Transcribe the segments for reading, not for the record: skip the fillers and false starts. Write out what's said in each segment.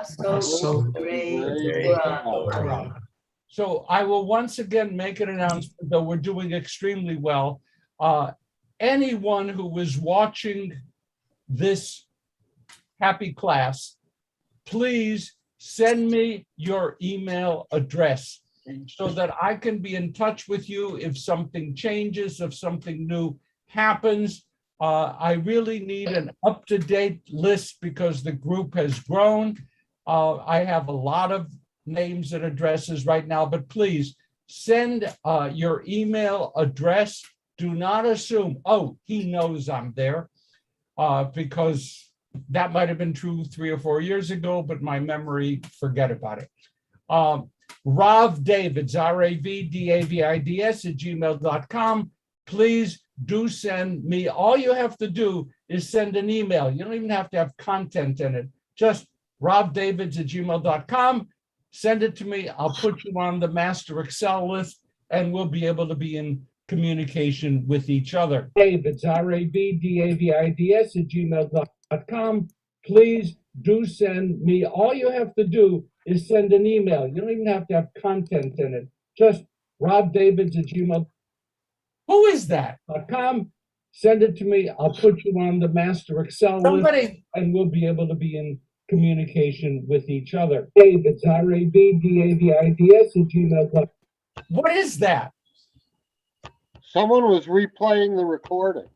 So I will once again make an announcement, though we're doing extremely well. Anyone who is watching this happy class, please send me your email address so that I can be in touch with you if something changes, if something new happens. I really need an up-to-date list because the group has grown. I have a lot of names and addresses right now, but please send your email address. Do not assume, oh, he knows I'm there, because that might have been true 3 or 4 years ago, but my memory, forget about it. Rav Davids, RAVDAVIDS @gmail.com. Please do send me. All you have to do is send an email. You don't even have to have content in it. Just ravdavids @gmail.com. Send it to me. I'll put you on the master Excel list, and we'll be able to be in communication with each other. Davids, RAVDAVIDS @gmail.com. Please do send me. All you have to do is send an email. You don't even have to have content in it. Just ravdavids @gmail.com. Who is that? Send it to me. I'll put you on the master Excel list, and we'll be able to be in communication with each other. Davids, RAVDAVIDS @gmail.com. What is that? Someone was replaying the recording.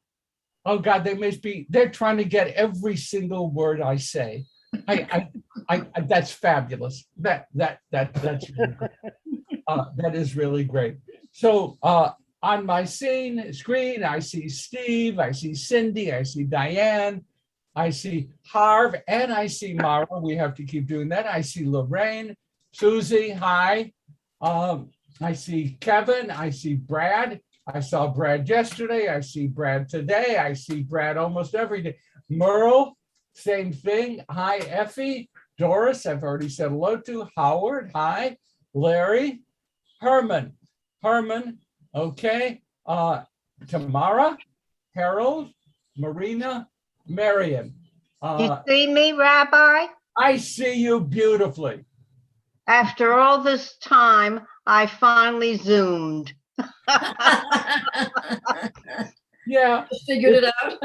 Oh God, they're trying to get every single word I say. That's fabulous. That's really great. That is really great. So on my screen, I see Steve, I see Cindy, I see Diane, I see Harv, and I see Mara. We have to keep doing that. I see Lorraine, Susie, hi. I see Kevin, I see Brad. I saw Brad yesterday. I see Brad today. I see Brad almost every day. Merle, same thing. Hi, Effie. Doris, I've already said hello to. Howard, hi. Larry. Herman, okay. Tamara, Harold, Marina, Marion. You see me, Rabbi? I see you beautifully. After all this time, I finally Zoomed. Yeah. Figured it out.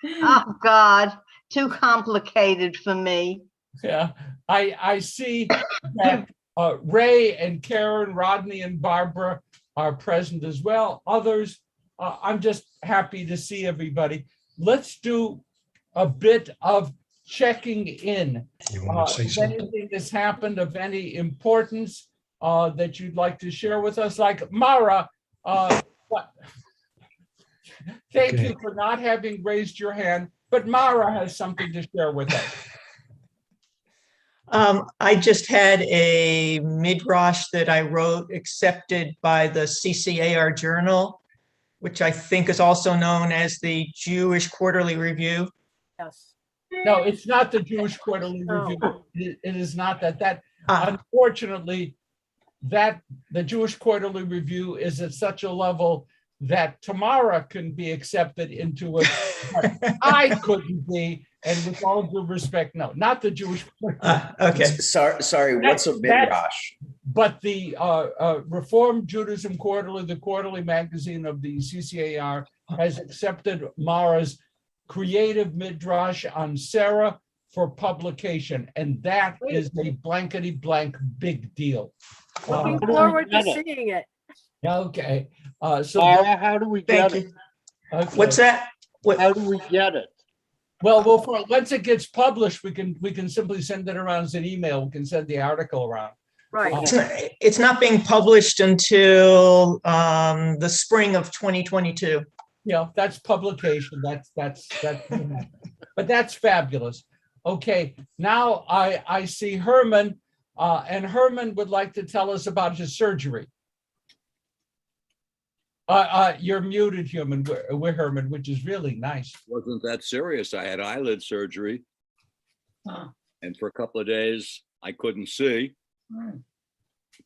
Oh God, too complicated for me. Yeah, I see that Ray and Karen, Rodney and Barbara are present as well. Others, I'm just happy to see everybody. Let's do a bit of checking in. If anything has happened of any importance that you'd like to share with us, like Mara, thank you for not having raised your hand, but Mara has something to share with us. I just had a midrash that I wrote accepted by the CCAR Journal, which I think is also known as the Jewish Quarterly Review. Yes. No, it's not the Jewish Quarterly Review. It is not that. Unfortunately, that the Jewish Quarterly Review is at such a level that Tamara can be accepted into it. I couldn't be, and with all due respect, no, not the Jewish Quarterly. Okay. Sorry, what's a midrash? But the Reformed Judaism Quarterly, the quarterly magazine of the CCAR, has accepted Mara's creative midrash on Sarah for publication, and that is a blankety blank big deal. Looking forward to seeing it. Okay. So Mara, how do we get it? Okay. What's that? How do we get it? Well, once it gets published, we can simply send it around as an email. We can send the article around. Right. It's not being published until the spring of 2022. Yeah, that's publication. That's but that's fabulous. Okay, now I see Herman, and Herman would like to tell us about his surgery. You're muted, Herman. We're Herman, which is really nice. Wasn't that serious. I had eyelid surgery, and for a couple of days I couldn't see.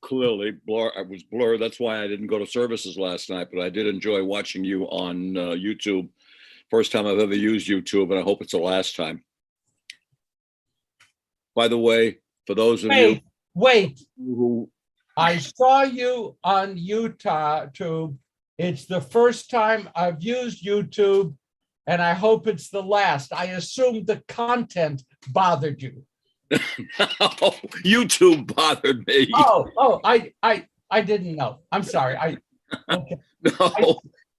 Clearly, I was blurred. That's why I didn't go to services last night, but I did enjoy watching you on YouTube. First time I've ever used YouTube, and I hope it's the last time. By the way, for those of you Wait, wait. who, I saw you on YouTube. It's the first time I've used YouTube, and I hope it's the last. I assume the content bothered you. YouTube bothered me. I didn't know. I'm sorry. Okay.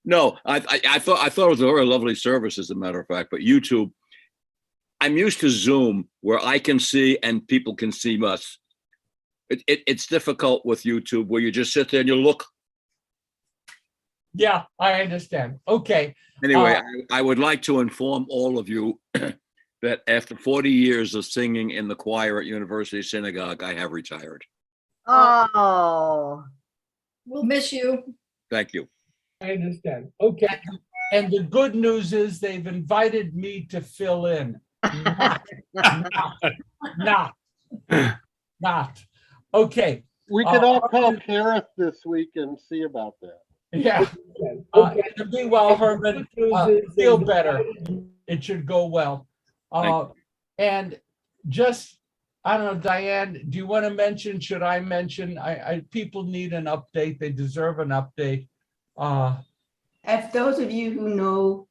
No, I thought it was a very lovely service, as a matter of fact, but YouTube, I'm used to Zoom where I can see and people can see us. It's difficult with YouTube where you just sit there and you look. Yeah, I understand. Okay. Anyway, I would like to inform all of you that after 40 years of singing in the choir at University Synagogue, I have retired. Oh, We'll miss you. Thank you. I understand. Okay. And the good news is they've invited me to fill in. Not. Okay. We could all call Kareth this week and see about that. Yeah. To be well, Herman, feel better. It should go well. And just, I don't know, Diane, do you want to mention, should I mention, people need an update. They deserve an update. If those of you who know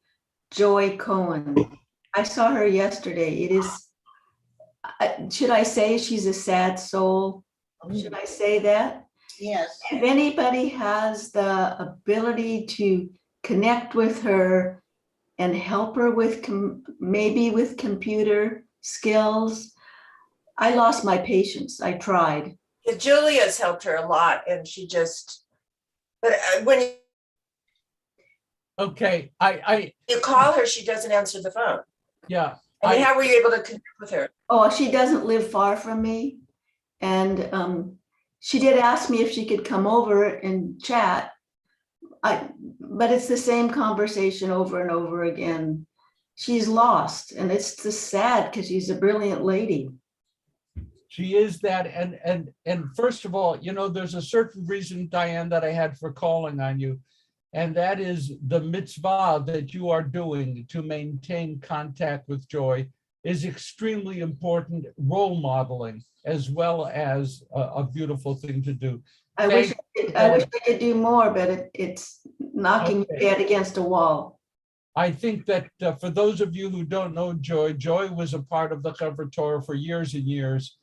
Joy Cohen, I saw her yesterday. It is, should I say she's a sad soul? Should I say that? yes. If anybody has the ability to connect with her and help her with maybe with computer skills, I lost my patience. I tried. Yeah, Julia's helped her a lot, and she just, but when Okay, you call her, she doesn't answer the phone. yeah. I mean, how were you able to connect with her? Oh, she doesn't live far from me. And she did ask me if she could come over and chat. But it's the same conversation over and over again. She's lost, and it's just sad because she's a brilliant lady. She is that, and first of all, there's a certain reason, Diane, that I had for calling on you, and that is the mitzvah that you are doing to maintain contact with Joy is extremely important, role modeling, as well as a beautiful thing to do. I wish I could do more, but it's knocking me head against a wall. I think that for those of you who don't know Joy, Joy was a part of the Chevra Torah for years and years,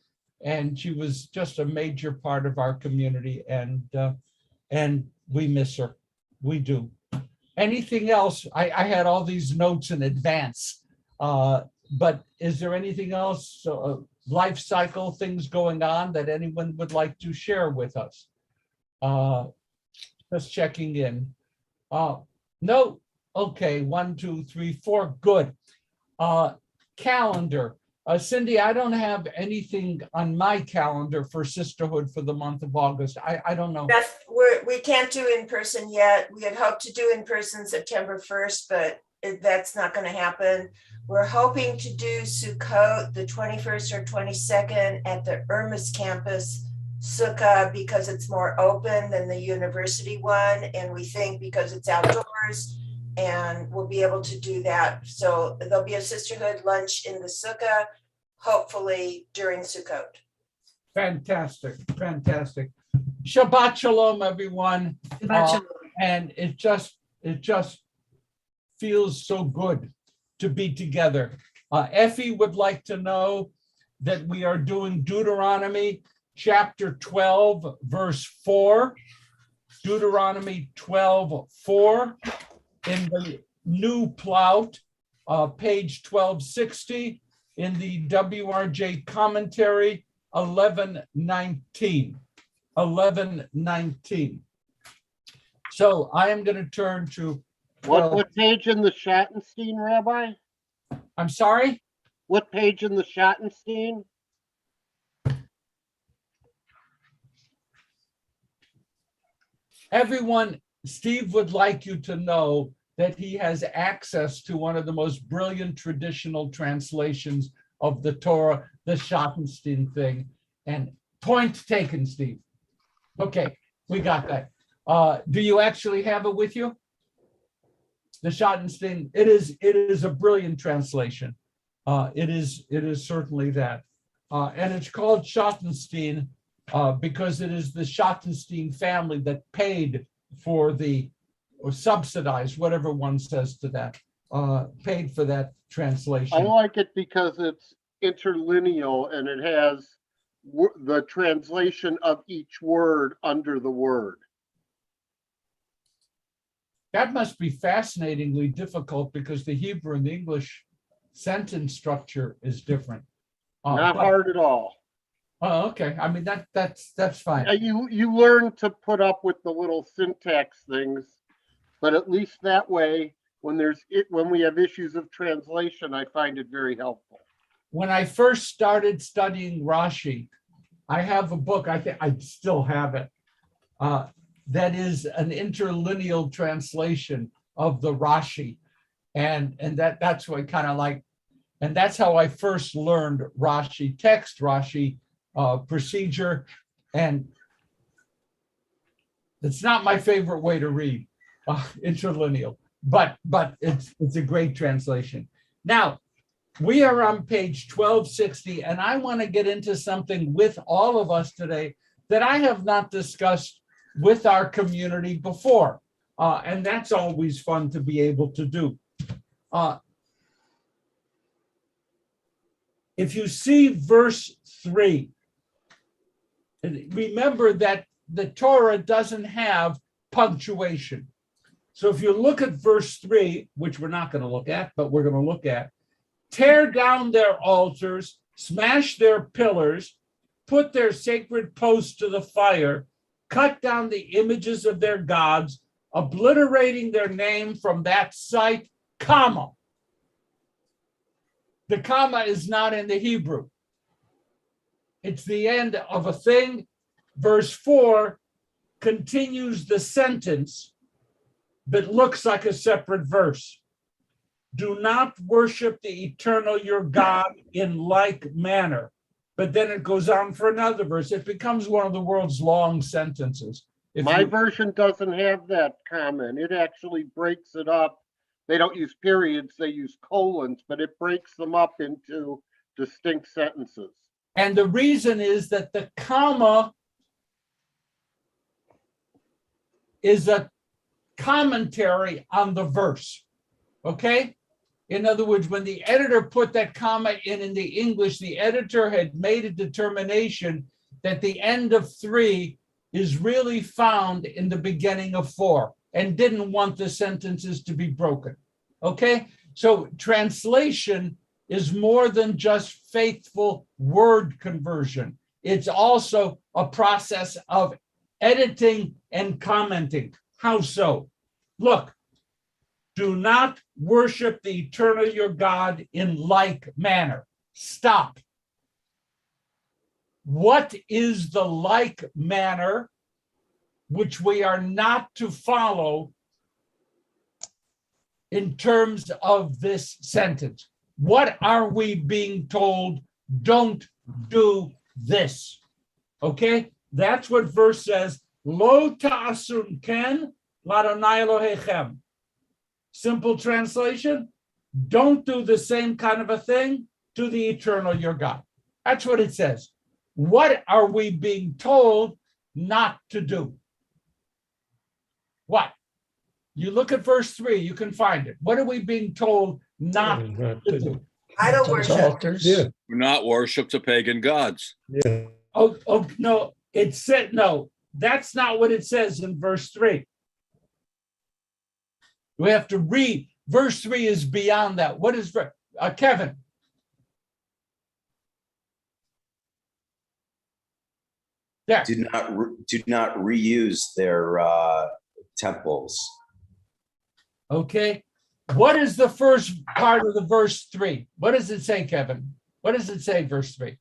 and she was just a major part of our community, and we miss her. We do. Anything else? I had all these notes in advance, but is there anything else, life cycle things going on that anyone would like to share with us? Just checking in. No. Okay, 1, 2, 3, 4. Good. Calendar. Cindy, I don't have anything on my calendar for Sisterhood for the month of August. I don't know. Beth, we can't do in person yet. We had hoped to do in person September 1st, but that's not going to happen. We're hoping to do Sukkot the 21st or 22nd at the Irmis campus Sukkah because it's more open than the university one. And we think because it's outdoors and we'll be able to do that. So there'll be a Sisterhood lunch in the Sukkah, hopefully during Sukkot. Fantastic, fantastic. Shabbat shalom, everyone. And it just feels so good to be together. Effie would like to know that we are doing Deuteronomy chapter 12, verse 4. Deuteronomy 12:4 in the New Plout, page 1260, in the WRJ commentary, 1119. 1119. So I am going to turn to. What page in the Schottenstein, Rabbi? I'm sorry? What page in the Schottenstein? Everyone, Steve would like you to know that he has access to one of the most brilliant traditional translations of the Torah, the Schottenstein thing. And point taken, Steve. Okay, we got that. Do you actually have it with you? The Schottenstein, it is a brilliant translation. It is certainly that. and it's called Schottenstein because it is the Schottenstein family that paid for or subsidized, whatever one says to that, paid for that I translation. like it because it's interlineal and it has the translation of each word under the word. That must be fascinatingly difficult because the Hebrew and the English sentence structure is different. Not But- hard at all. Oh, okay. I mean, that's fine. You learn to put up with the little syntax things, but at least that way, when we have issues of translation, I find it very helpful. When I first started studying Rashi, I have a book, I think I still have it, that is an interlineal translation of the Rashi. And that's what I kind of like. And that's how I first learned Rashi text, Rashi procedure. And it's not my favorite way to read interlineal, but it's a great translation. Now, we are on page 1260, and I want to get into something with all of us today that I have not discussed with our community before. And that's always fun to be able to do. If you see verse 3, and remember that the Torah doesn't have punctuation. So if you look at verse 3, which we're not going to look at, but we're going to look at, tear down their altars, smash their pillars, put their sacred posts to the fire, cut down the images of their gods, obliterating their name from that site, comma. The comma is not in the Hebrew. It's the end of a thing. Verse 4 continues the sentence, but looks like a separate verse. Do not worship the eternal your God in like manner. But then it goes on for another verse. It becomes one of the world's long sentences. My version doesn't have that comment. It actually breaks it up. They don't use periods, they use colons, but it breaks them up into distinct sentences. And the reason is that the comma is a commentary on the verse. Okay? In other words, when the editor put that comma in the English, the editor had made a determination that the end of 3 is really found in the beginning of 4 and didn't want the sentences to be broken. Okay? So translation is more than just faithful word conversion. It's also a process of editing and commenting. How so? Look, do not worship the eternal your God in like manner. Stop. What is the like manner which we are not to follow in terms of this sentence? What are we being told? Don't do this. Okay? That's what verse says. Lo ta'asun ken l'Adonai Elohechem. Simple translation, don't do the same kind of a thing to the eternal your God. That's what it says. What are we being told not to do? What? You look at verse 3, you can find it. What are we being told not to do? Idol worship. Yeah, Do not worship the pagan gods. yeah. Oh, no, it said, no, that's not what it says in verse 3. We have to read. Verse 3 is beyond that. What is Kevin? Yeah. Do not reuse their temples. Okay. What is the first part of the verse 3? What does it say, Kevin? What does it say, verse 3?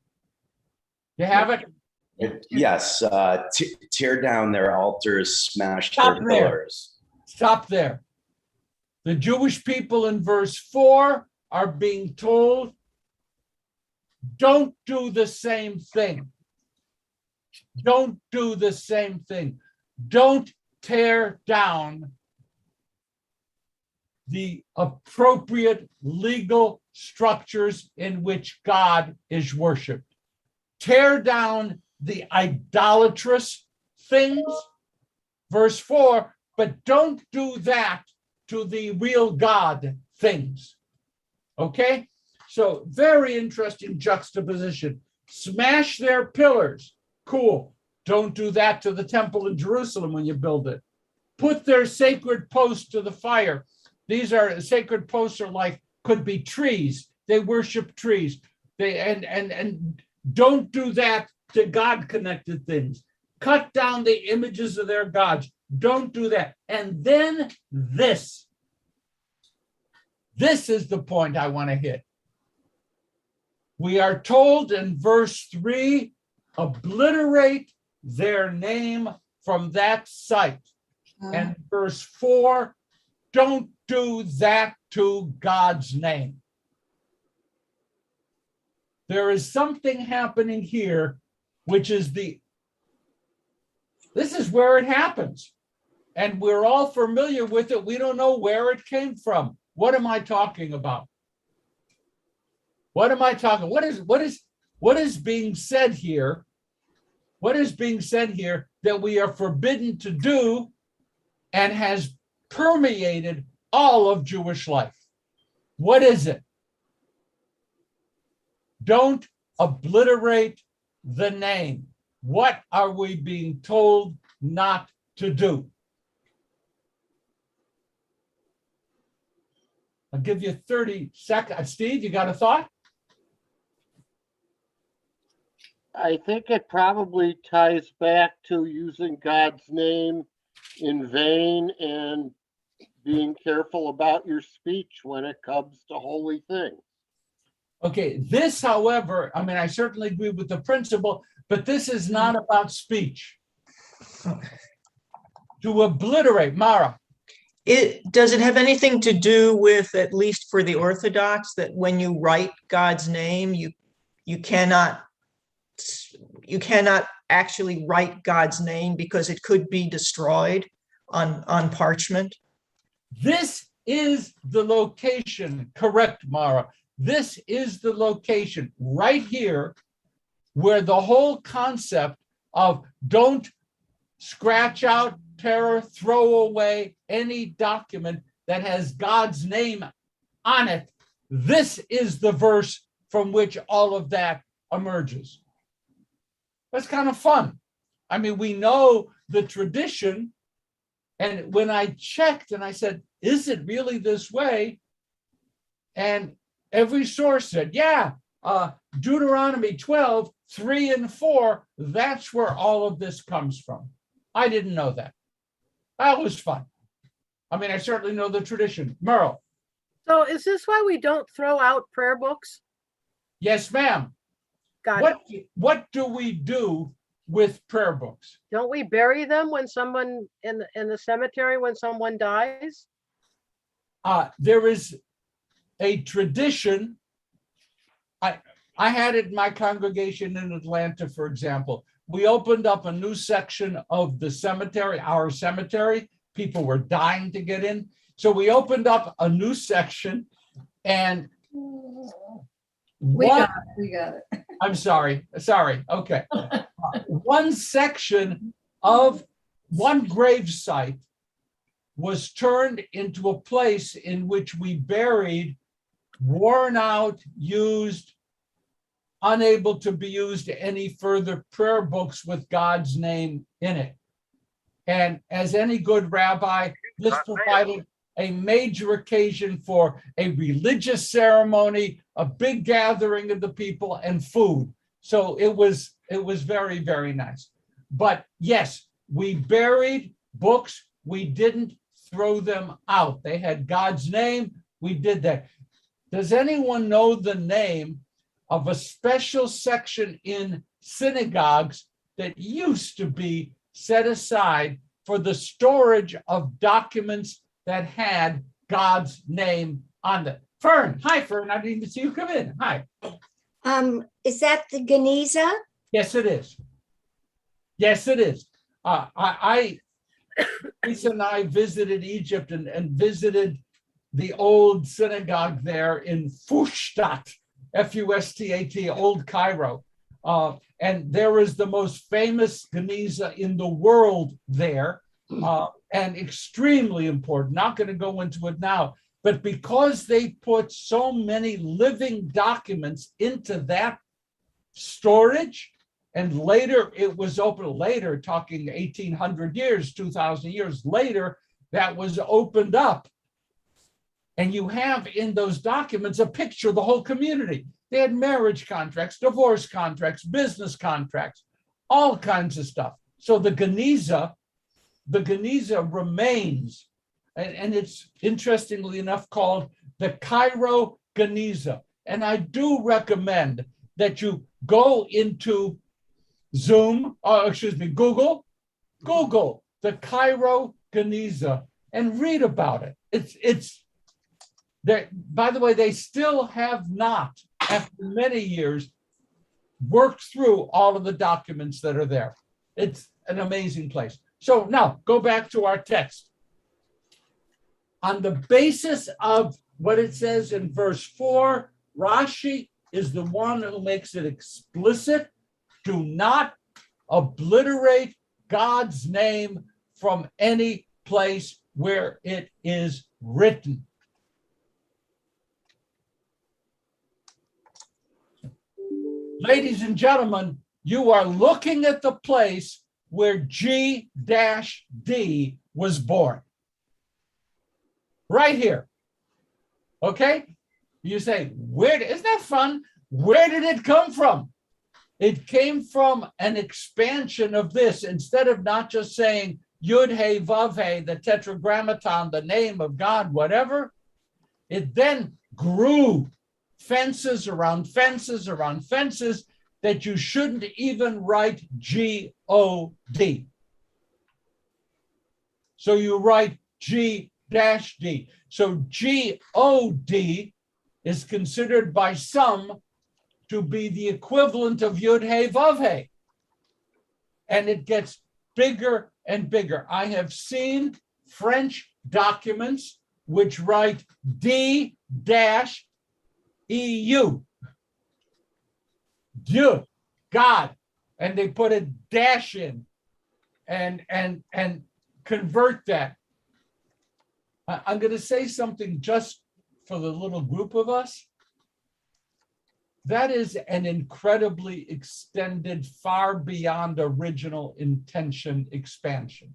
You have it? Yes, tear down their altars, smash Stop their there. pillars. Stop there. The Jewish people in verse 4 are being told, don't do the same thing. Don't do the same thing. Don't tear down the appropriate legal structures in which God is worshiped. tear down the idolatrous things, verse 4, but don't do that to the real God things. Okay? So very interesting juxtaposition. Smash their pillars. Cool. Don't do that to the temple in Jerusalem when you build it. Put their sacred posts to the fire. These are sacred posts are like, could be trees. They worship trees. And don't do that to God connected things. Cut down the images of their gods. Don't do that. And then this is the point I want to hit. We are told in verse 3, obliterate their name from that site. And verse 4, don't do that to God's name. There is something happening here, which is this is where it happens. And we're all familiar with it. We don't know where it came from. What am I talking about? What am I talking? What is being said here? What is being said here that we are forbidden to do and has permeated all of Jewish life? What is it? Don't obliterate the name. What are we being told not to do? I'll give you 30 seconds. Steve, you got a thought? I think it probably ties back to using God's name in vain and being careful about your speech when it comes to holy things. Okay, this, however, I mean, I certainly agree with the principle, but this is not about speech. To obliterate, Mara. Does it have anything to do with, at least for the Orthodox, that when you write God's name, you cannot actually write God's name because it could be destroyed on parchment? This is the location, correct, Mara. This is the location right here where the whole concept of don't scratch out, tear, throw away any document that has God's name on it. This is the verse from which all of that emerges. That's kind of fun. I mean, we know the tradition. And when I checked and I said, is it really this way? And every source said, yeah, Deuteronomy 12, 3 and 4, that's where all of this comes from. I didn't know that. That was fun. I mean, I certainly know the tradition. Merle. So is this why we don't throw out prayer books? Yes, ma'am. Got it. What do we do with prayer books? Don't we bury them when someone in the cemetery when someone dies? There is a tradition. I had it in my congregation in Atlanta, for example. We opened up a new section of the cemetery, our cemetery. People were dying to get in. So we opened up a new section and We got it. I'm sorry. Okay. One section of one grave site was turned into a place in which we buried worn out, used, unable to be used any further prayer books with God's name in it. And as any good rabbi, this provided a major occasion for a religious ceremony, a big gathering of the people, and food. So it was very, very nice. But yes, we buried books. We didn't throw them out. They had God's name. We did that. Does anyone know the name of a special section in synagogues that used to be set aside for the storage of documents that had God's name on them? Fern, hi Fern, I didn't even see you come in. Hi. Is that the Geniza? Yes, it is. Yes, it is. Lisa and I visited Egypt and visited the old synagogue there in Fustat, Fustat, Old Cairo. And there is the most famous Geniza in the world there, and extremely important. Not going to go into it now, but because they put so many living documents into that storage, and later it was open, later talking 1800 years, 2000 years later, that was opened up. And you have in those documents a picture of the whole community. They had marriage contracts, divorce contracts, business contracts, all kinds of stuff. So the Geniza remains, and it's interestingly enough called the Cairo Geniza. And I do recommend that you go into Google the Cairo Geniza and read about it. It's there. By the way, they still have not, after many years, worked through all of the documents that are there. It's an amazing place. So now go back to our text. On the basis of what it says in verse 4, Rashi is the one who makes it explicit. Do not obliterate God's name from any place where it is written. Ladies and gentlemen, you are looking at the place where G-D was born. Right here. Okay? You say, isn't that fun? Where did it come from? It came from an expansion of this. Instead of not just saying Yud He Vav He, the tetragrammaton, the name of God, whatever, it then grew fences around fences around fences that you shouldn't even write G-O-D. So you write G-D. So G-O-D is considered by some to be the equivalent of Yud He Vav He. And it gets bigger and bigger. I have seen French documents which write D-EU. Dieu, God, and they put a dash in and convert that. I'm going to say something just for the little group of us. That is an incredibly extended, far beyond original intention expansion.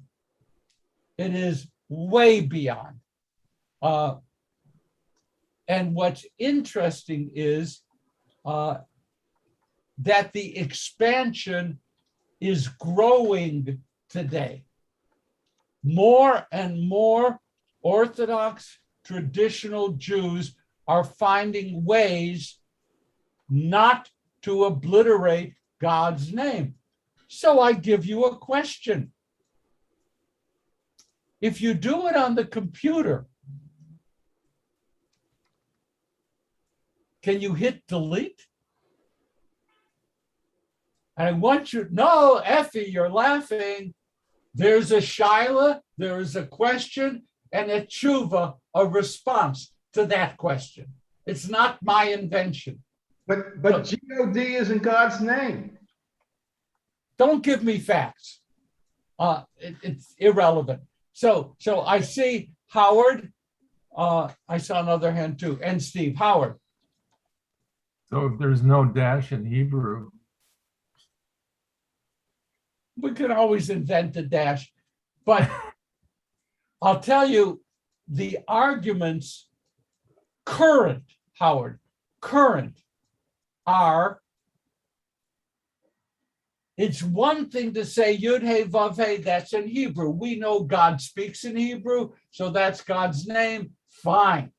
It is way beyond. And what's interesting is that the expansion is growing today. More and more Orthodox traditional Jews are finding ways not to obliterate God's name. So I give you a question. If you do it on the computer, can you hit delete? And I want you, no, Effie, you're laughing. There's a shaila, there is a question, and a tshuva, a response to that question. It's not my invention. But G-O-D isn't God's name. Don't give me facts. It's irrelevant. So I see Howard. I saw another hand too, and Steve. Howard. So if there's no dash in Hebrew, we could always invent a dash, but I'll tell you the arguments current, Howard, current are, it's one thing to say Yud He Vav He, that's in Hebrew. We know God speaks in Hebrew, so that's God's name, fine.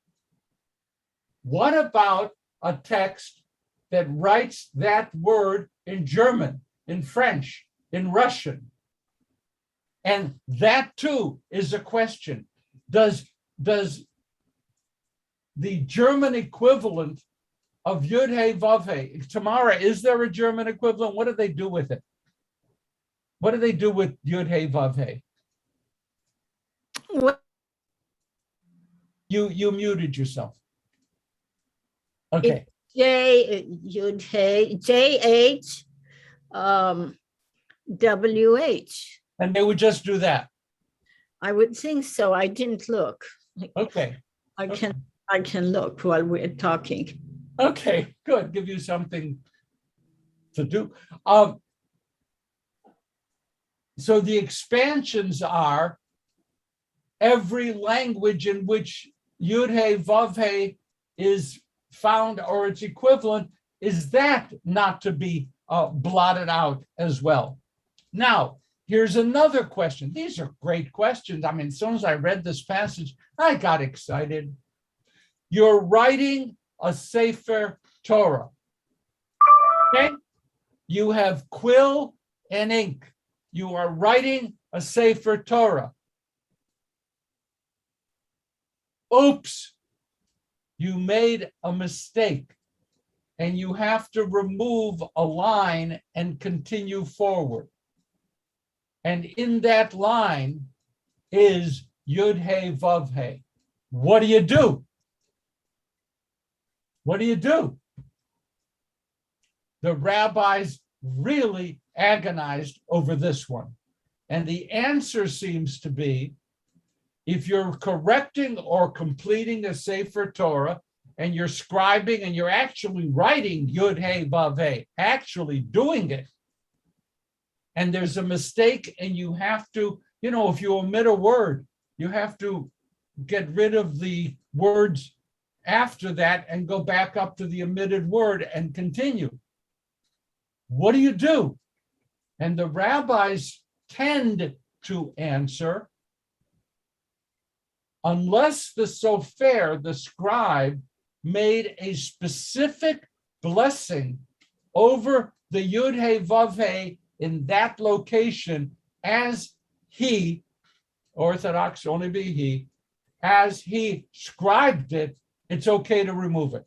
What about a text that writes that word in German, in French, in Russian? And that too is a question. Does the German equivalent of Yud He Vav He, Tamara, is there a German equivalent? What do they do with it? What do they do with Yud He Vav He? What? You muted yourself. Okay. J-H WH. And they would just do that. I would think so. I didn't look. Okay. I can look while we're talking. Okay, good. Give you something to do. So the expansions are every language in which Yud He Vav He is found or its equivalent, is that not to be blotted out as well? Now, here's another question. These are great questions. I mean, as soon as I read this passage, I got excited. You're writing a Sefer Torah. Okay? You have quill and ink. You are writing a Sefer Torah. Oops, you made a mistake and you have to remove a line and continue forward. And in that line is Yud He Vav He. What do you do? What do you do? The rabbis really agonized over this one. And the answer seems to be, if you're correcting or completing a Sefer Torah and you're scribing and you're actually writing Yud He Vav He, actually doing it, and there's a mistake and you have to, if you omit a word, you have to get rid of the words after that and go back up to the omitted word and continue. What do you do? And the rabbis tend to answer, unless the sofer, the scribe, made a specific blessing over the Yud He Vav He in that location, as he, Orthodox only be he, as he scribed it, it's okay to remove it.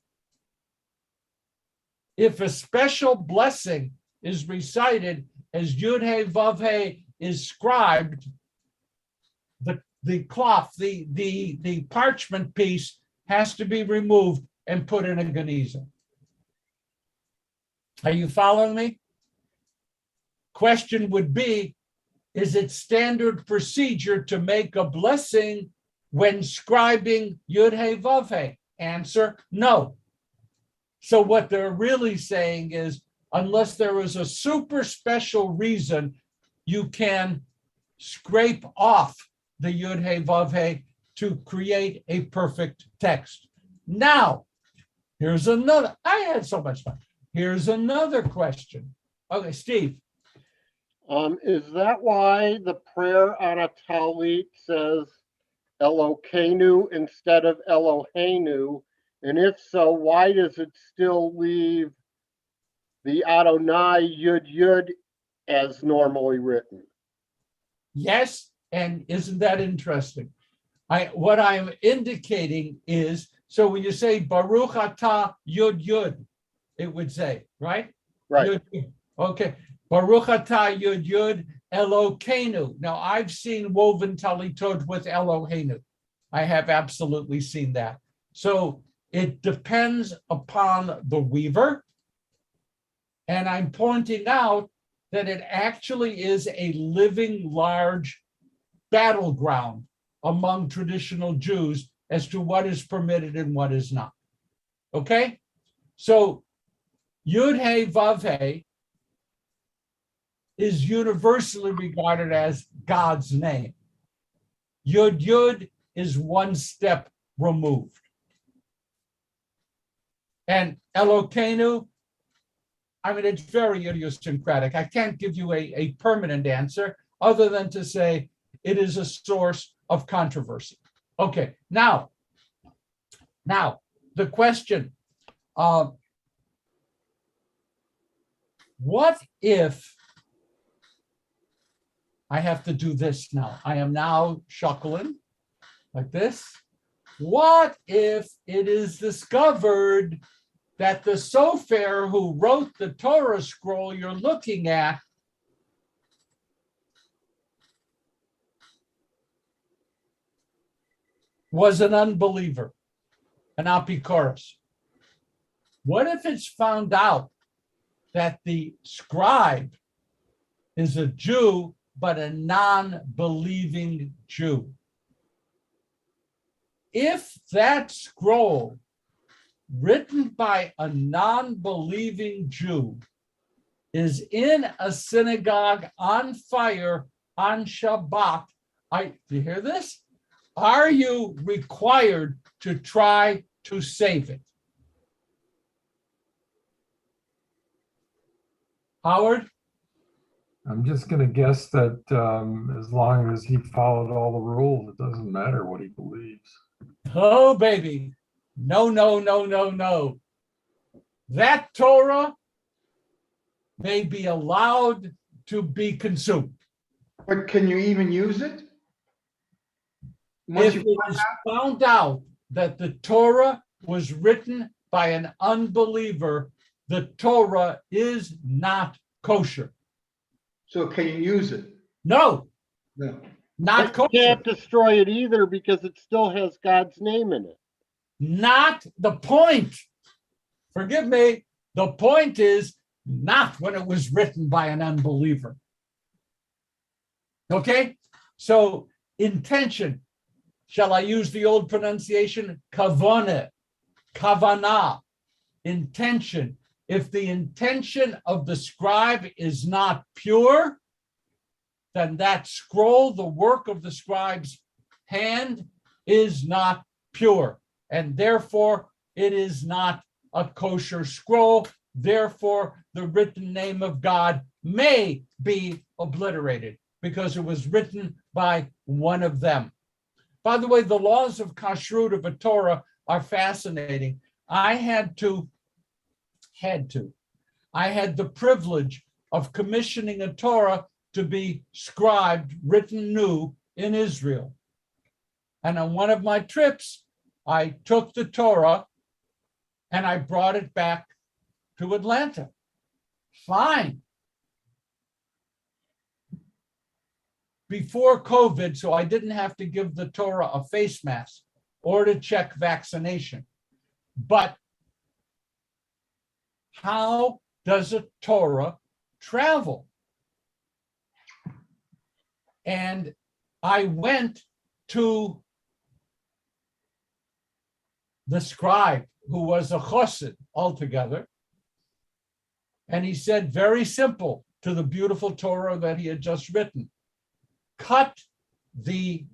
If a special blessing is recited as Yud He Vav He is scribed, the cloth, the parchment piece has to be removed and put in a geniza. Are you following me? Question would be, is it standard procedure to make a blessing when scribing Yud He Vav He? Answer, no. So what they're really saying is, unless there is a super special reason, you can scrape off the Yud He Vav He to create a perfect text. Now, here's another. I had so much fun. Here's another question. Okay, Steve. Is that why the prayer on a talit says Elokeinu instead of Eloheinu? And if so, why does it still leave the Adonai Yud Yud as normally written? Yes, and isn't that interesting? What I'm indicating is, so when you say Baruch Atah Yud Yud, it would say, right? Right. Yud, Yud. Okay. Baruch Atah Yud Yud Elokeinu. Now, I've seen woven talitot with Eloheinu. I have absolutely seen that. So it depends upon the weaver. And I'm pointing out that it actually is a living, large battleground among traditional Jews as to what is permitted and what is not. Okay? So Yud He Vav He is universally regarded as God's name. Yud Yud is one step removed. And Elokeinu, I mean, it's very idiosyncratic. I can't give you a permanent answer other than to say it is a source of controversy. Okay, now the question, what if I have to do this now? I am now shuckling like this. What if it is discovered that the sofer who wrote the Torah scroll you're looking at was an unbeliever, an apikoros? What if it's found out that the scribe is a Jew, but a non-believing Jew. If that scroll written by a non-believing Jew is in a synagogue on fire on Shabbat, do you hear this? Are you required to try to save it? Howard? I'm just gonna guess that as long as he followed all the rules, it doesn't matter what he believes. Oh, baby. No, no, no, no, no. That Torah may be allowed to be consumed. But can you even use it? If it is found out that the Torah was written by an unbeliever, the Torah is not kosher. So can you use it? No, No. not But you kosher. can't destroy it either because it still has God's name in it. Not the point. Forgive me. The point is not when it was written by an unbeliever. Okay? So intention. Shall I use the old pronunciation? Kavana. Kavana. Intention. If the intention of the scribe is not pure, then that scroll, the work of the scribe's hand, is not pure. And therefore, it is not a kosher scroll. Therefore, the written name of God may be obliterated because it was written by one of them. By the way, the laws of kashrut of a Torah are fascinating. I had the privilege of commissioning a Torah to be scribed, written new in Israel. And on one of my trips, I took the Torah and I brought it back to Atlanta. Fine. Before COVID, so I didn't have to give the Torah a face mask or to check vaccination. But how does a Torah travel? And I went to the scribe, who was a chassid altogether, and he said, very simple, to the beautiful Torah that he had just written: cut the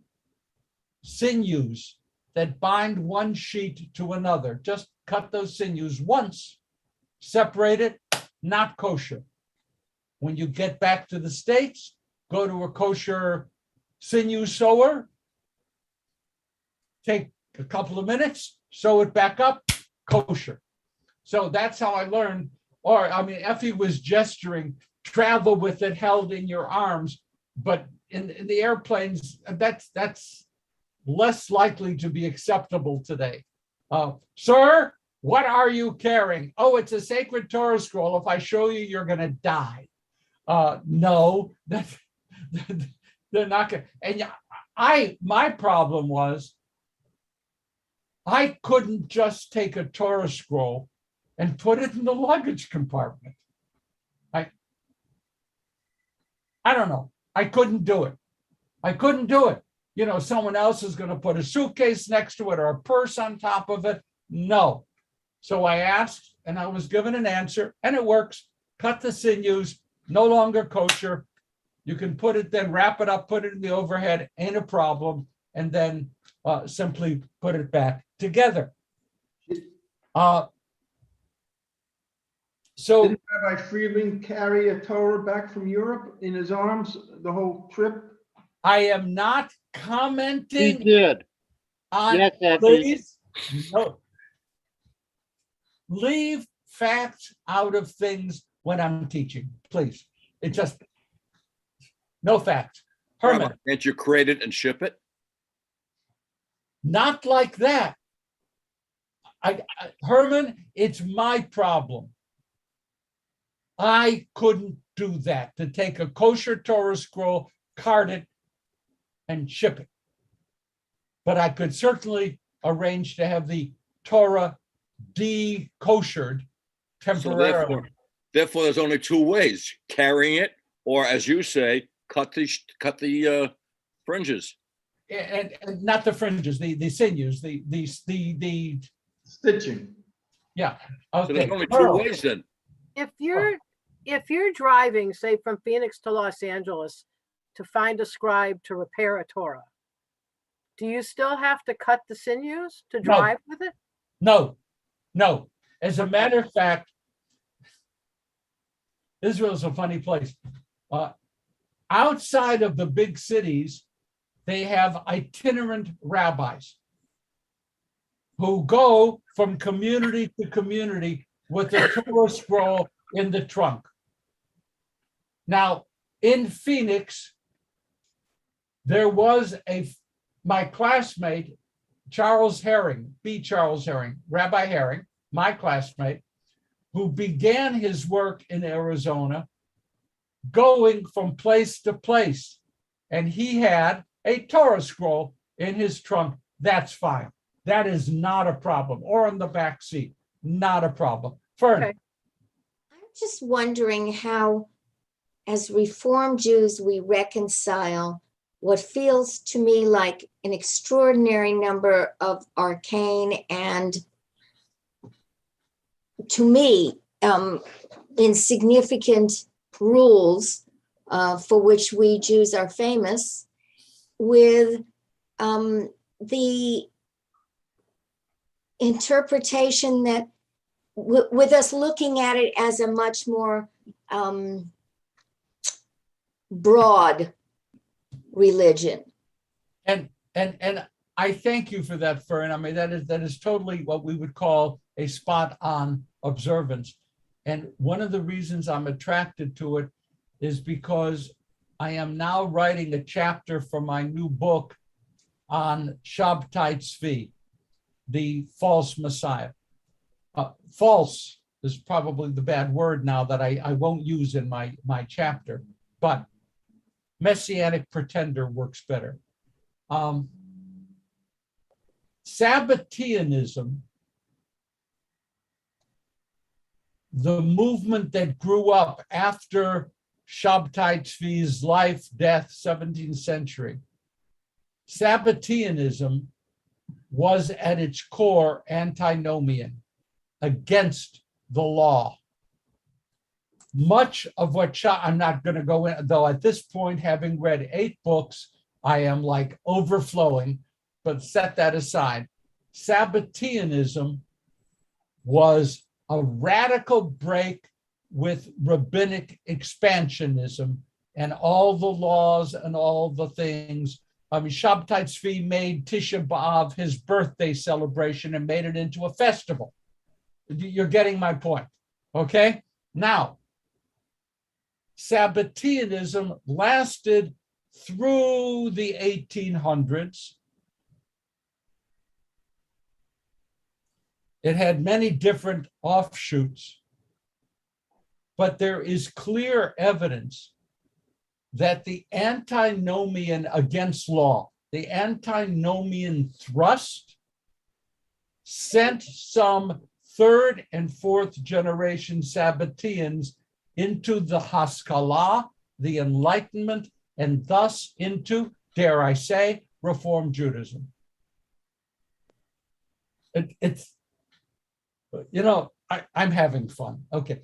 sinews that bind one sheet to another. Just cut those sinews once, separate it, not kosher. When you get back to the States, go to a kosher sinew sewer, take a couple of minutes, sew it back up, kosher. So that's how I learned. Or, I mean, Effie was gesturing, travel with it held in your arms, but in the airplanes, that's less likely to be acceptable today. Sir, what are you carrying? Oh, it's a sacred Torah scroll. If I show you, you're going to die. No, they're not going to. And my problem was, I couldn't just take a Torah scroll and put it in the luggage compartment. I don't know. I couldn't do it. I couldn't do it. You know, someone else is going to put a suitcase next to it or a purse on top of it. No. So I asked, and I was given an answer, and it works. Cut the sinews, no longer kosher. You can put it, then wrap it up, put it in the overhead, ain't a problem, and then simply put it back together. So didn't Rabbi Friedland carry a Torah back from Europe in his arms the whole trip? I am not commenting. He did. On, yes, please, no. Leave facts out of things when I'm teaching, please. It just, no facts. Herman. Can't you create it and ship it? Not like that. Herman, it's my problem. I couldn't do that, to take a kosher Torah scroll, cart it, and ship it. But I could certainly arrange to have the Torah de-koshered temporarily. Therefore, there's only two ways: carrying it, or as you say, cut the fringes. And not the fringes, the sinews, the Stitching. yeah. So Okay. there's only two Pearl. ways then. If you're driving, say from Phoenix to Los Angeles to find a scribe to repair a Torah, do you still have to cut the sinews to drive with it? No. As a matter of fact, Israel is a funny place. Outside of the big cities, they have itinerant rabbis who go from community to community with a Torah scroll in the trunk. Now, in Phoenix, there was my classmate, Charles Herring, Rabbi Herring, my classmate, who began his work in Arizona, going from place to place. And he had a Torah scroll in his trunk. That's fine. That is not a problem. Or in the back seat, not a problem. Fern. I'm just wondering how, as Reform Jews, we reconcile what feels to me like an extraordinary number of arcane and, to me, insignificant rules for which we Jews are famous, with the interpretation that with us looking at it as a much more broad religion. And I thank you for that, Fern. I mean, that is totally what we would call a spot on observance. And one of the reasons I'm attracted to it is because I am now writing a chapter for my new book on Shabtai Tzvi, the false Messiah. False is probably the bad word now that I won't use in my chapter, but messianic pretender works better. Sabbateanism, the movement that grew up after Shabtai Tzvi's life, death, 17th century, Sabbateanism was at its core antinomian, against the law. Much of what I'm not going to go in, though at this point, having read 8 books, I am like overflowing, but set that aside. Sabbateanism was a radical break with rabbinic expansionism and all the laws and all the things. I mean, Shabtai Tzvi made Tisha B'Av his birthday celebration and made it into a festival. You're getting my point, okay? Now, Sabbateanism lasted through the 1800s. It had many different offshoots, but there is clear evidence that the antinomian against law, the antinomian thrust, sent some 3rd and 4th generation Sabbateans into the Haskalah, the Enlightenment, and thus into, dare I say, Reform Judaism. It's, you know, I'm having fun. Okay.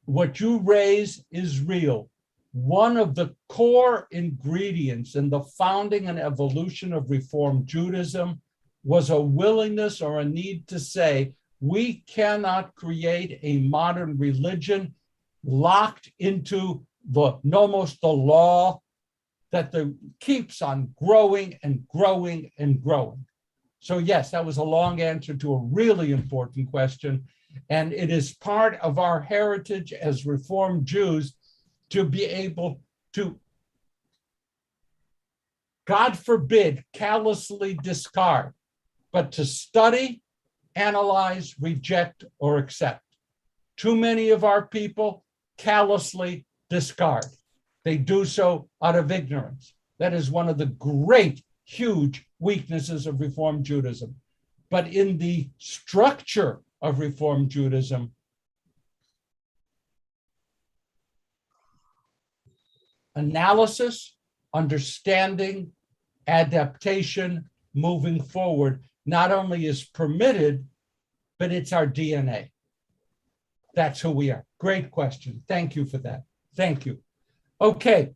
What you raise is real. One of the core ingredients in the founding and evolution of Reform Judaism was a willingness or a need to say, we cannot create a modern religion locked into the nomos, the law, that keeps on growing and growing and growing. So yes, that was a long answer to a really important question. And it is part of our heritage as Reformed Jews to be able to, God forbid, callously discard, but to study, analyze, reject, or accept. Too many of our people callously discard. They do so out of ignorance. That is one of the great, huge weaknesses of Reform Judaism. But in the structure of Reform Judaism, analysis, understanding, adaptation, moving forward, not only is permitted, but it's our DNA. That's who we are. Great question. Thank you for that. Thank you. Okay.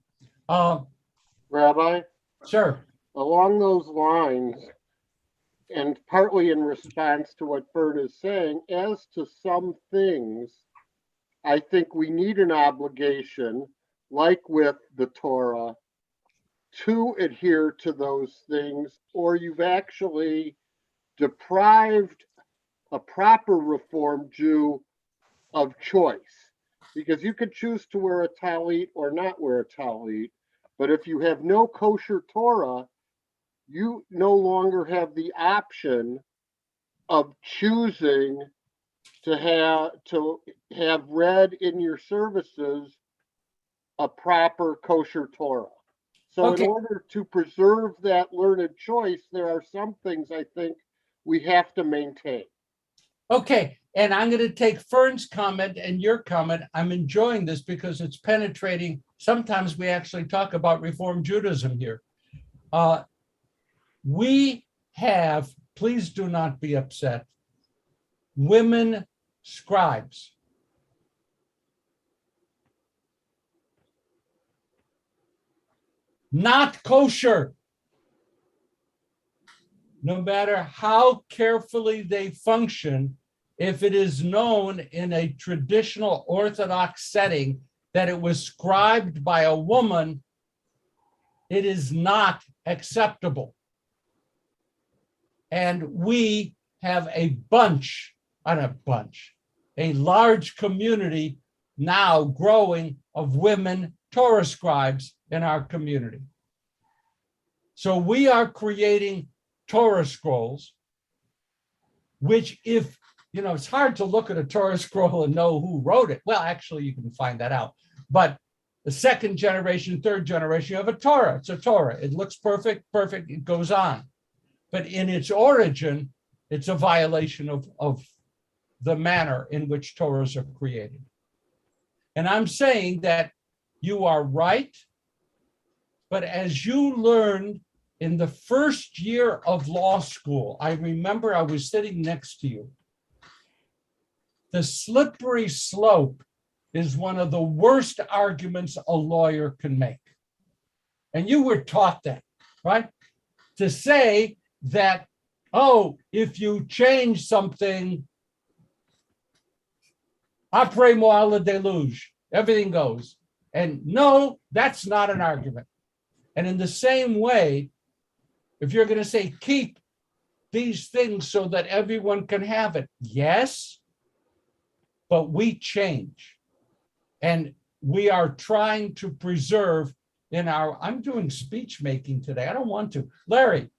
Rabbi, Sir. along those lines, and partly in response to what Fern is saying, as to some things, I think we need an obligation, like with the Torah, to adhere to those things, or you've actually deprived a proper Reformed Jew of choice. Because you could choose to wear a talit or not wear a talit, but if you have no kosher Torah, you no longer have the option of choosing to have read in your services a proper kosher Torah. So Okay. in order to preserve that learned choice, there are some things I think we have to maintain. Okay, and I'm going to take Fern's comment and your comment. I'm enjoying this because it's penetrating. Sometimes we actually talk about Reform Judaism here. We have, please do not be upset, women scribes. Not kosher. No matter how carefully they function, if it is known in a traditional Orthodox setting that it was scribed by a woman, it is not acceptable. And we have a large community now growing of women Torah scribes in our community. So we are creating Torah scrolls, which if, it's hard to look at a Torah scroll and know who wrote it. Well, actually, you can find that out. But the second generation, third generation, you have a Torah. It's a Torah. It looks perfect, it goes on. But in its origin, it's a violation of the manner in which Torahs are created. And I'm saying that you are right, but as you learned in the first year of law school, I remember I was sitting next to you. The slippery slope is one of the worst arguments a lawyer can make. And you were taught that, right? To say that, oh, if you change something, après moi le déluge, everything goes. And no, that's not an argument. And in the same way, if you're going to say, keep these things so that everyone can have it, yes, but we change. And we are trying to preserve in our, I'm doing speech making today. I don't want to. Larry.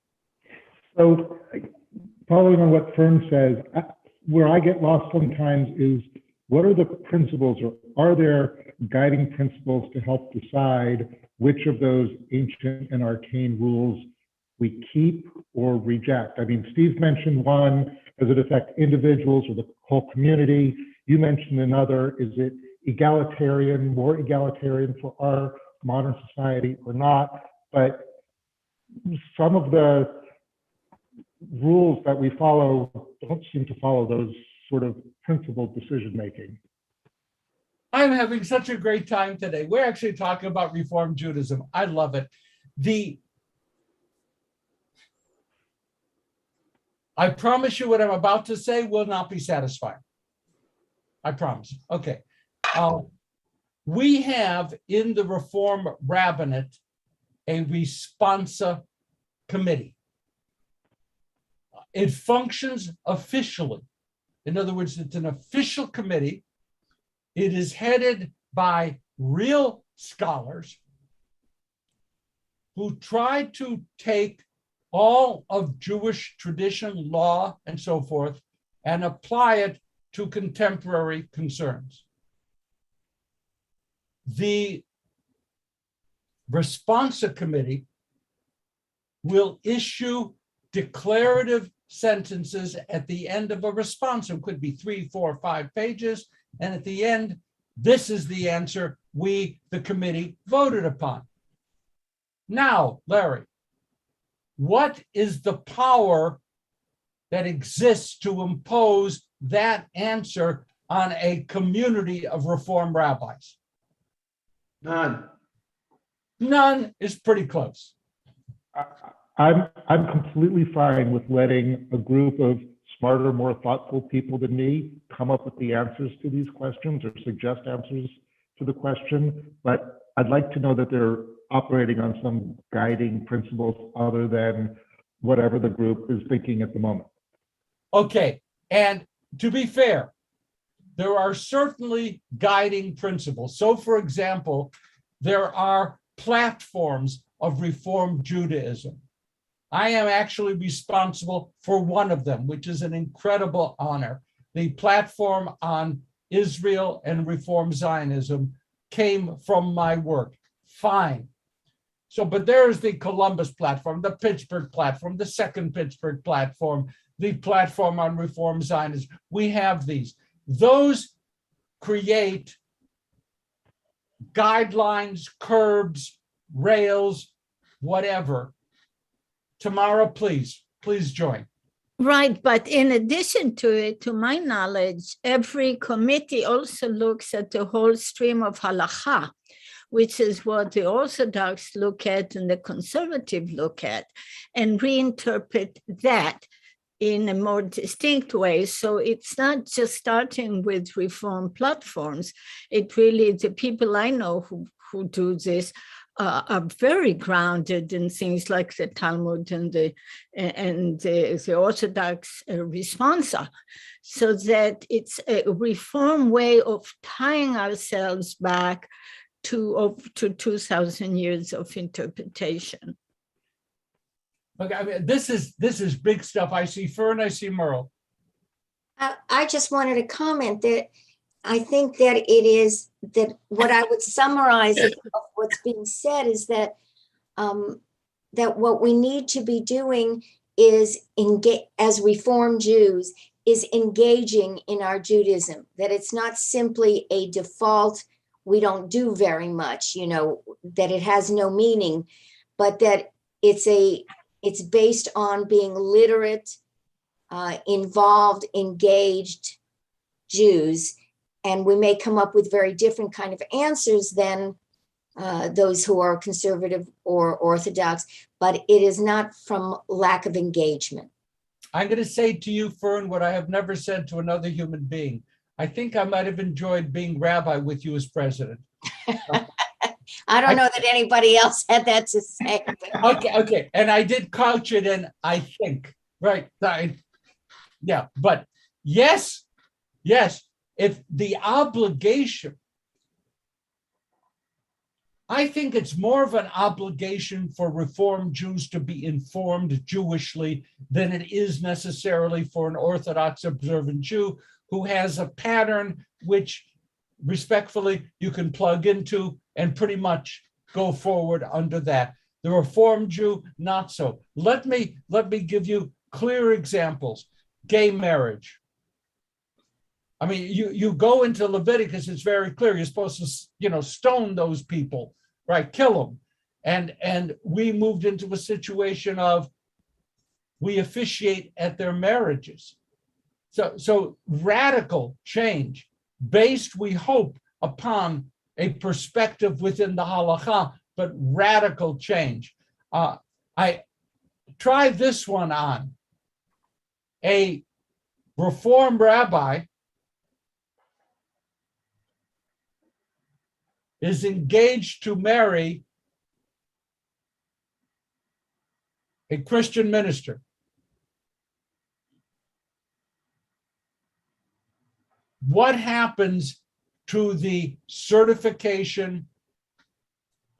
So following on what Fern says, where I get lost sometimes is what are the principles, or are there guiding principles to help decide which of those ancient and arcane rules we keep or reject? I mean, Steve mentioned one, does it affect individuals or the whole community? You mentioned another, is it egalitarian, more egalitarian for our modern society or not? But some of the rules that we follow don't seem to follow those sort of principled decision-making. I'm having such a great time today. We're actually talking about Reform Judaism. I love it. I promise you what I'm about to say will not be satisfying. I promise. Okay. We have in the Reform Rabbinate a responsa committee. It functions officially. In other words, it's an official committee. It is headed by real scholars who try to take all of Jewish tradition, law, and so forth, and apply it to contemporary concerns. The responsa committee will issue declarative sentences at the end of a response. It could be 3, 4, 5 pages. And at the end, this is the answer we, the committee, voted upon. Now, Larry, what is the power that exists to impose that answer on a community of Reform rabbis? None. None is pretty close. I'm completely fine with letting a group of smarter, more thoughtful people than me come up with the answers to these questions or suggest answers to the question, but I'd like to know that they're operating on some guiding principles other than whatever the group is thinking at the moment. Okay, and to be fair, there are certainly guiding principles. So, for example, there are platforms of Reform Judaism. I am actually responsible for one of them, which is an incredible honor. The platform on Israel and Reform Zionism came from my work. Fine. So, but there's the Columbus platform, the Pittsburgh platform, the second Pittsburgh platform, the platform on Reform Zionism. We have these. Those create guidelines, curbs, rails, whatever. Tamara, please join. Right, but in addition to it, to my knowledge, every committee also looks at the whole stream of halakha, which is what the Orthodox look at and the conservative look at, and reinterpret that in a more distinct way. So it's not just starting with Reform platforms. It really, the people I know who do this are very grounded in things like the Talmud and the Orthodox responsa, so that it's a Reform way of tying ourselves back to 2,000 years of interpretation. Okay, I mean, this is big stuff. I see Fern, I see Merle. I just wanted to comment that I think that it is that what I would summarize of what's being said is that that what we need to be doing is as Reform Jews is engaging in our Judaism, that it's not simply a default, we don't do very much, that it has no meaning, but that it's based on being literate, involved, engaged Jews. And we may come up with very different kind of answers than those who are conservative or Orthodox, but it is not from lack of engagement. I'm going to say to you, Fern, what I have never said to another human being. I think I might have enjoyed being rabbi with you as president. I don't know that anybody else had that to say. Okay. And I did couch it in, I think, right? Yeah, but yes. If the obligation, I think it's more of an obligation for Reform Jews to be informed Jewishly than it is necessarily for an Orthodox observant Jew who has a pattern which, respectfully, you can plug into and pretty much go forward under that. The Reform Jew, not so. Let me give you clear examples. Gay marriage. I mean, you go into Leviticus, it's very clear. You're supposed to, stone those people, right? Kill them. And we moved into a situation of we officiate at their marriages. So radical change based, we hope, upon a perspective within the halakha, but radical change. I try this one on. A Reform rabbi is engaged to marry a Christian minister. What happens to the certification,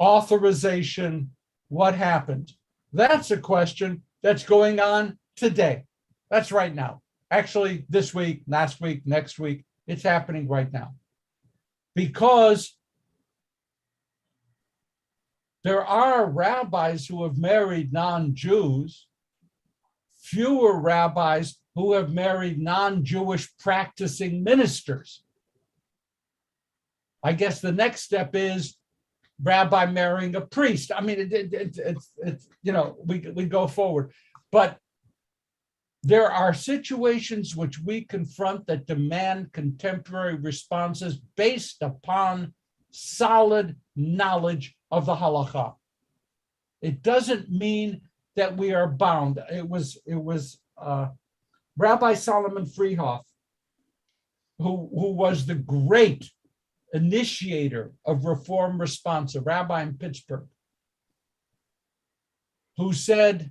authorization? What happens? That's a question that's going on today. That's right now. Actually, this week, last week, next week, it's happening right now. Because there are rabbis who have married non-Jews, fewer rabbis who have married non-Jewish practicing ministers. I guess the next step is rabbi marrying a priest. I mean, it's you know, we go forward. But there are situations which we confront that demand contemporary responses based upon solid knowledge of the halakha. It doesn't mean that we are bound. It was Rabbi Solomon Freehoff, who was the great initiator of Reform Response, a rabbi in Pittsburgh, who said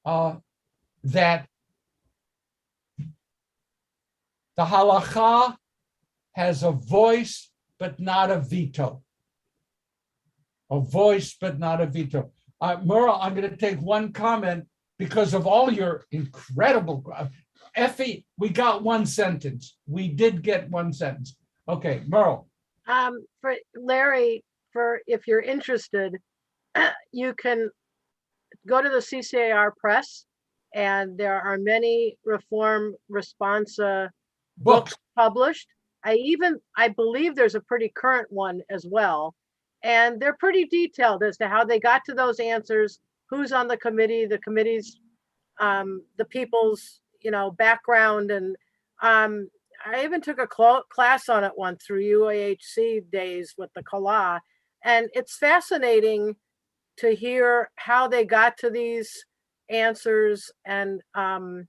that the halakha has a voice, but not a veto. A voice, but not a veto. Merle, I'm going to take one comment because of all your incredible. Effie, we got one sentence. We did get one sentence. Okay, Merle. For Larry, if you're interested, you can go to the CCAR Press, and there are many Reform Response books published. I believe there's a pretty current one as well. And they're pretty detailed as to how they got to those answers, who's on the committee, the committee's, the people's, background. And I even took a class on it once through UAHC days with the Kala. And it's fascinating to hear how they got to these answers. And I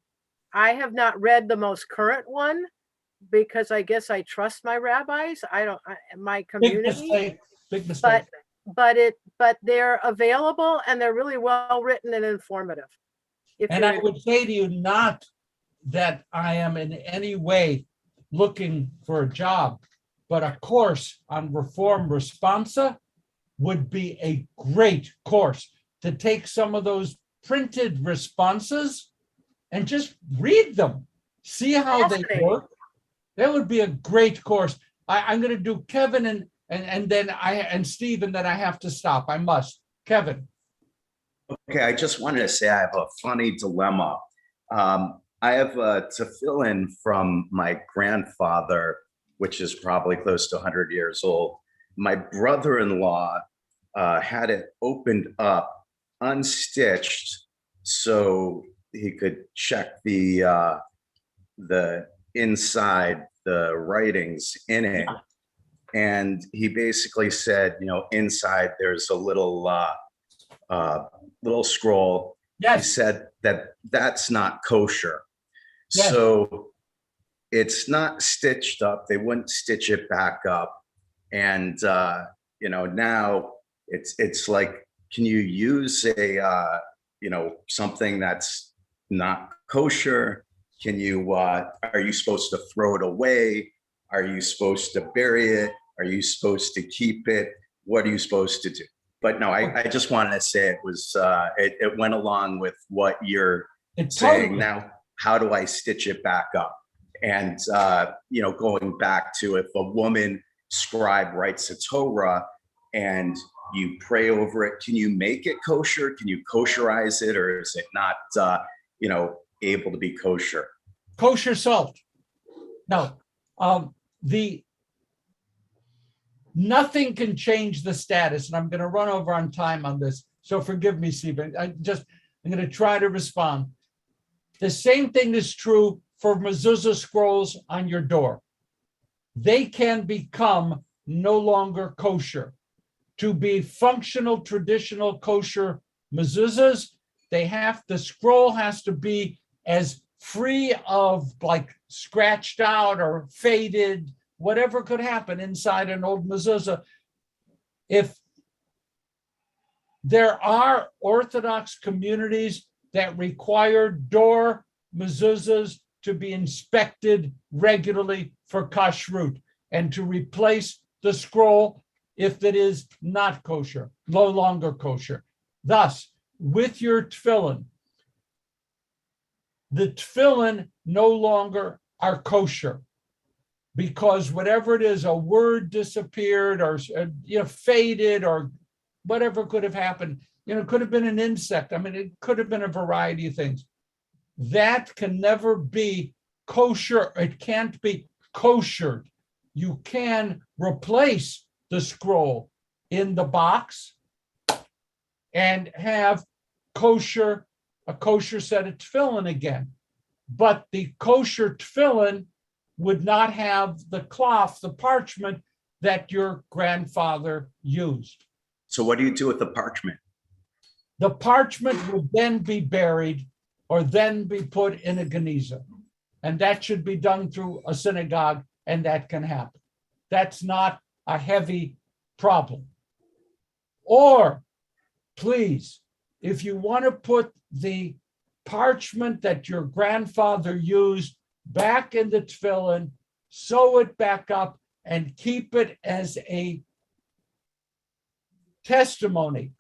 have not read the most current one because I guess I trust my rabbis. My community. Big mistake. But they're available and they're really well written and informative. And I would say to you, not that I am in any way looking for a job, but a course on Reform Responsa would be a great course to take some of those printed responses and just read them, see how they work. That would be a great course. I'm going to do Kevin and then Steve, and then I have to stop. I must. Kevin. Okay, I just wanted to say I have a funny dilemma. I have to fill in from my grandfather, which is probably close to 100 years old. My brother-in-law had it opened up, unstitched, so he could check the inside, the writings in it. And he basically said, inside there's a little scroll. Yes. He said that's not kosher. Yes. So it's not stitched up. They wouldn't stitch it back up. And, now it's like, can you use a, something that's not kosher? Can you, are you supposed to throw it away? Are you supposed to bury it? Are you supposed to keep it? What are you supposed to do? But no, I just wanted to say it was, it went along with what you're saying. Now, how do I stitch it back up? And, going back to if a woman scribe writes a Torah and you pray over it, can you make it kosher? Can you kosherize it? Or is it not, able to be kosher? Kosher salt. No. Nothing can change the status, and I'm going to run over on time on this, so forgive me, Stephen. I'm going to try to respond. The same thing is true for mezuzah scrolls on your door. They can become no longer kosher. To be functional, traditional kosher mezuzahs, the scroll has to be as free of like scratched out or faded, whatever could happen inside an old mezuzah. If there are Orthodox communities that require door mezuzahs to be inspected regularly for kashrut and to replace the scroll if it is not kosher, no longer kosher. Thus, with your tefillin, the tefillin no longer are kosher because whatever it is, a word disappeared or faded or whatever could have happened. It could have been an insect. I mean, it could have been a variety of things. That can never be kosher. It can't be koshered. you can replace the scroll in the box and have a kosher set of tefillin again. But the kosher tefillin would not have the cloth, the parchment that your grandfather used. So what do you do with the parchment? The parchment would then be buried or then be put in a geniza. And that should be done through a synagogue, and that can happen. That's not a heavy problem. Or, please, if you want to put the parchment that your grandfather used back in the tefillin, sew it back up and keep it as a testimony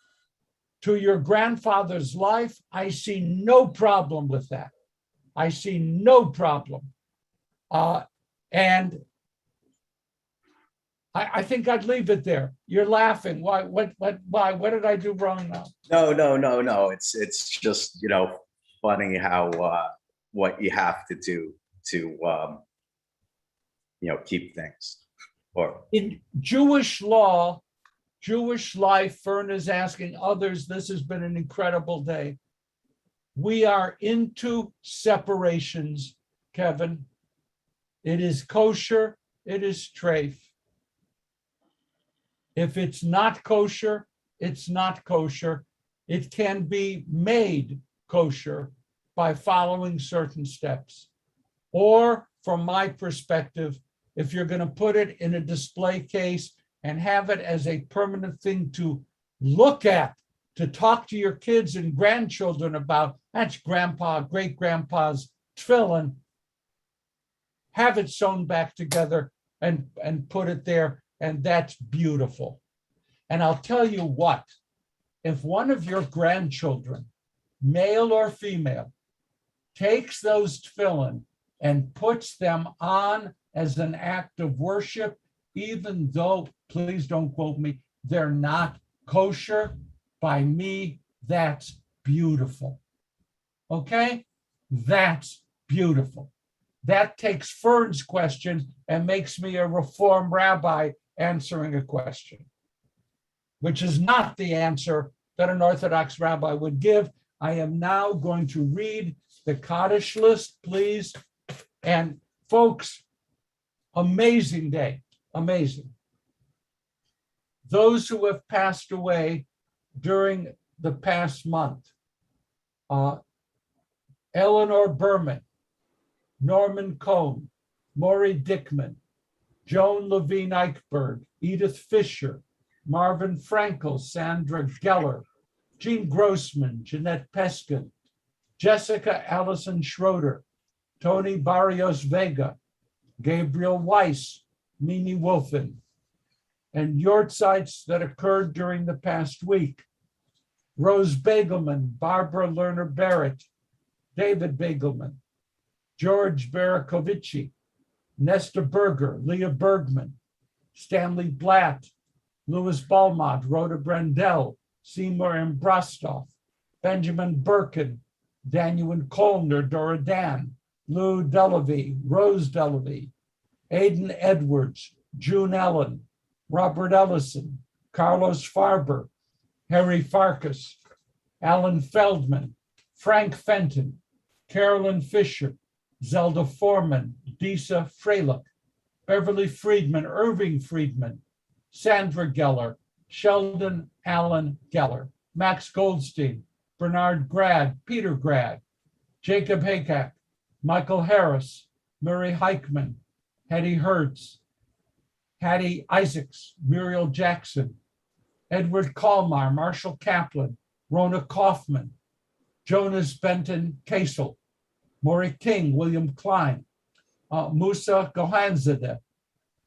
to your grandfather's life, I see no problem with that. I see no problem. And I think I'd leave it there. You're laughing. Why? What did I do wrong now? No. It's just, funny how what you have to do to keep things. Or in Jewish law, Jewish life, Fern is asking others, this has been an incredible day. We are into separations, Kevin. It is kosher, it is treif. If it's not kosher, it's not kosher. It can be made kosher by following certain steps. Or from my perspective, if you're going to put it in a display case and have it as a permanent thing to look at, to talk to your kids and grandchildren about, that's grandpa, great grandpa's tefillin, have it sewn back together and put it there, and that's beautiful. And I'll tell you what, if one of your grandchildren, male or female, takes those tefillin and puts them on as an act of worship, even though, please don't quote me, they're not kosher, by me, that's beautiful. Okay? That's beautiful. That takes Fern's question and makes me a Reform rabbi answering a question, which is not the answer that an Orthodox rabbi would give. I am now going to read the Kaddish list, please. And folks, amazing day, amazing. Those who have passed away during the past month, Eleanor Berman, Norman Cohn, Maury Dickman, Joan Levine Eichberg, Edith Fisher, Marvin Frankel, Sandra Geller, Jean Grossman, Jeanette Peskin, Jessica Allison Schroeder, Tony Barrios Vega, Gabriel Weiss, Mimi Wolfen, and yortzites that occurred during the past week. Rose Begelman, Barbara Lerner Barrett, David Begelman, George Barakovici, Nesta Berger, Leah Bergman, Stanley Blatt, Louis Balmont, Rhoda Brendel, Seymour Ambrostov, Benjamin Birkin, Daniel Colner, Dora Dan, Lou Delavie, Rose Delavie, Aidan Edwards, June Ellen, Robert Ellison, Carlos Farber, Harry Farkas, Alan Feldman, Frank Fenton, Carolyn Fisher, Zelda Foreman, Disa Freilich, Beverly Friedman, Irving Friedman, Sandra Geller, Sheldon Allen Geller, Max Goldstein, Bernard Grad, Peter Grad, Jacob Haycock, Michael Harris, Murray Heichman, Hattie Hertz, Hattie Isaacs, Muriel Jackson, Edward Kalmar, Marshall Kaplan, Rona Kaufman, Jonas Benton Kasel, Maury King, William Klein, Musa Gohanzadeh,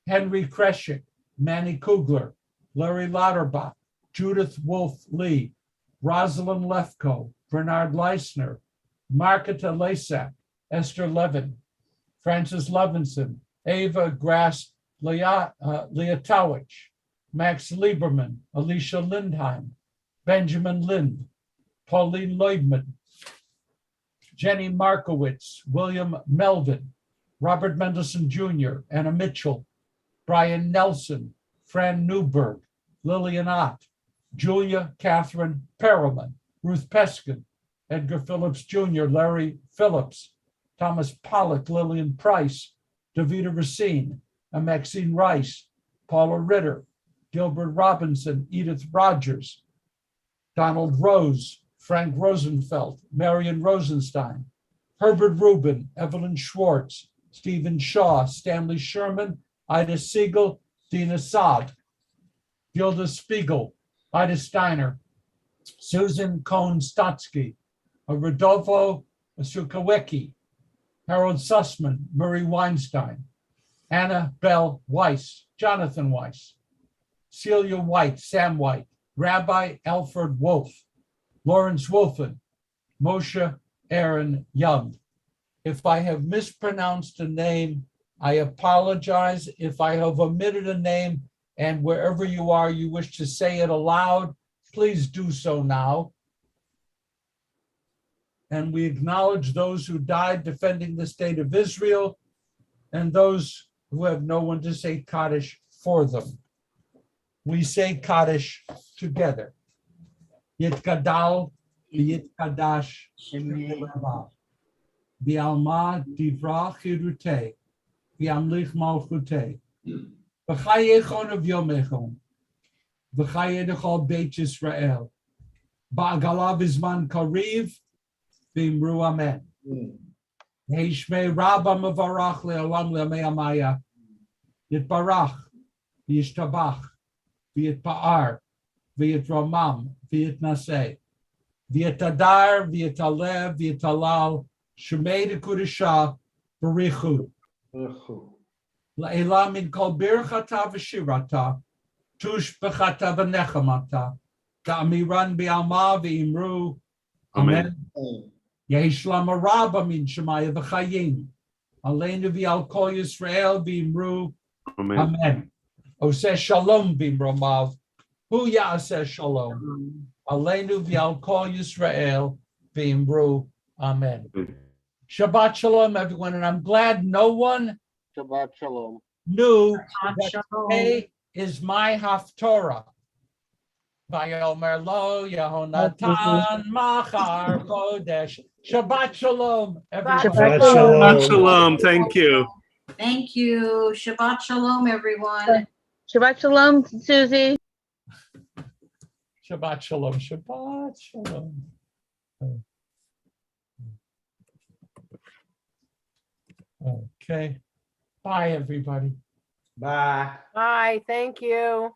Henry Kreshik, Manny Kugler, Larry Lauterbach, Judith Wolf Lee, Rosalind Lefko, Bernard Leisner, Marketa Lesak, Esther Levin, Francis Levinson, Ava Grass Liatowicz, Max Lieberman, Alicia Lindheim, Benjamin Lind, Pauline Leubman, Jenny Markowitz, William Melvin, Robert Mendelson Jr., Anna Mitchell, Brian Nelson, Fran Newberg, Lillian Ott, Julia Catherine Perelman, Ruth Peskin, Edgar Phillips Jr., Larry Phillips, Thomas Pollock, Lillian Price, Davida Racine, Maxine Rice, Paula Ritter, Gilbert Robinson, Edith Rogers, Donald Rose, Frank Rosenfeld, Marion Rosenstein, Herbert Rubin, Evelyn Schwartz, Stephen Shaw, Stanley Sherman, Ida Siegel, Dina Saad, Gilda Spiegel, Ida Steiner, Susan Cohn-Stotsky, Rodolfo Sukawecki, Harold Sussman, Murray Weinstein, Anna Bell Weiss, Jonathan Weiss, Celia White, Sam White, Rabbi Alfred Wolf, Lawrence Wolfen, Moshe Aaron Young. If I have mispronounced a name, I apologize. If I have omitted a name and wherever you are, you wish to say it aloud, please do so now. And we acknowledge those who died defending the state of Israel and those who have no one to say Kaddish for them. We say Kaddish together. Yitgadal v'yitkadash v'yirabah. V'alma divra chirutei. V'amlich malchutei. V'chayechon of yomechon. V'chayedechol Beit Yisrael. Ba'agala v'zman kariv. V'imru amen. Heishmei rabba mevarach le'olam le'amei amaya. Yitbarach. V'yishtabach. V'yitpa'ar. V'yitramam. V'yitnaseh. V'yitadar. V'yitalev. V'yitalal. Shemei dekudisha. Barichu. La'elah min kol birchata v'shirata. Tush b'chata v'nechamata. Da'amiran bi'alma v'imru. Amen. Yehi shlama rabba min shemaya v'chayim. Aleinu v'al kol Yisrael v'imru. Amen. Oseh shalom v'imromav. Hu ya'aseh shalom. Aleinu v'al kol Yisrael v'imru. Amen. Shabbat shalom, everyone. And I'm glad no one Shabbat shalom. knew that today is my Haftorah. Vayomer lo Yehonatan Machar Kodesh. Shabbat shalom, everyone. Shabbat shalom. Thank you. Thank you. Shabbat shalom, everyone. Shabbat shalom, Susie. Shabbat shalom. Shabbat shalom. Okay. Bye, everybody. Bye. Bye, thank you.